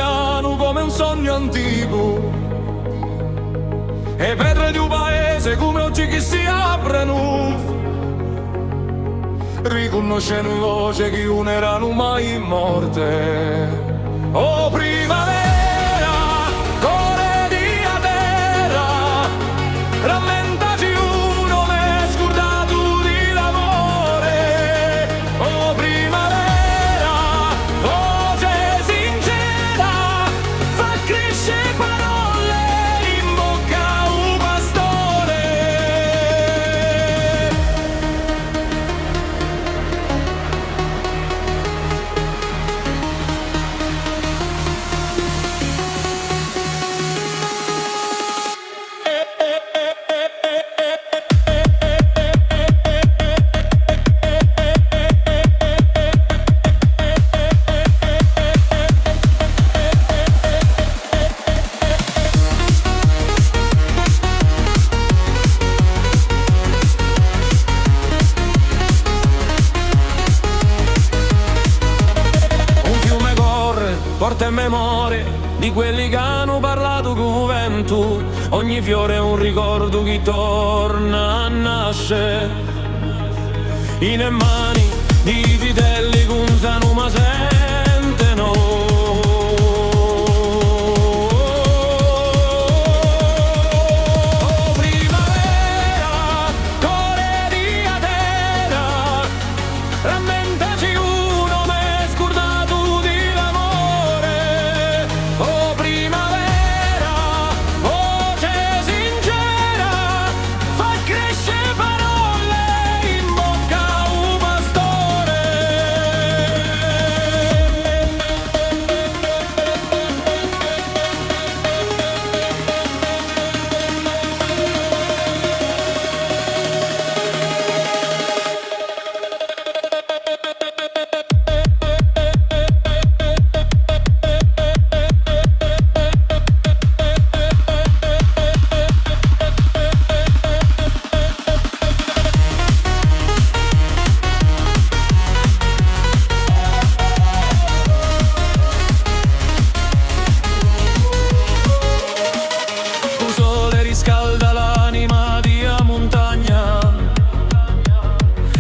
lontano come un sogno antico. E pedre di un paese come oggi che si aprono, riconoscendo voce che non erano mai morte. Oh primavera, core di a terra, rammentaci uno m'è scordato di l'amore. Oh primavera, voce sincera, fa crescere parole in bocca a un pastore. Porta in memoria di quelli che hanno parlato con vento. Ogni fiore è un ricordo che torna a nascere. In mani di vitelli che usano ma sentono. Scalda l'anima di a montagna,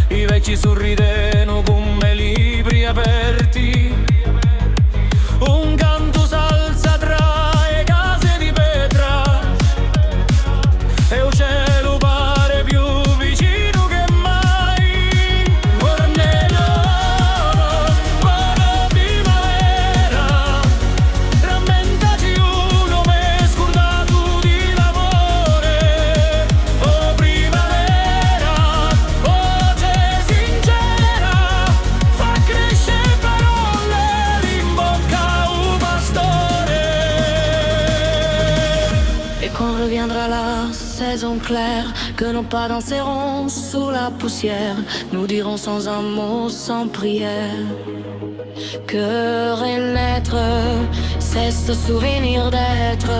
i vecchi sorrideno come libri aperti, un canto salza tra le case di pietra e il cielo pare più vicino che mai. Ornello, buona primavera, rammentaci uno m'è scordato di l'amore. Oh primavera, voce sincera, fa crescere parole in bocca a un pastore. Et quand reviendra la saison claire, que nos pas danseront sous la poussière, nous dirons sans un mot, sans prière, que renaître, c'est ce souvenir d'être.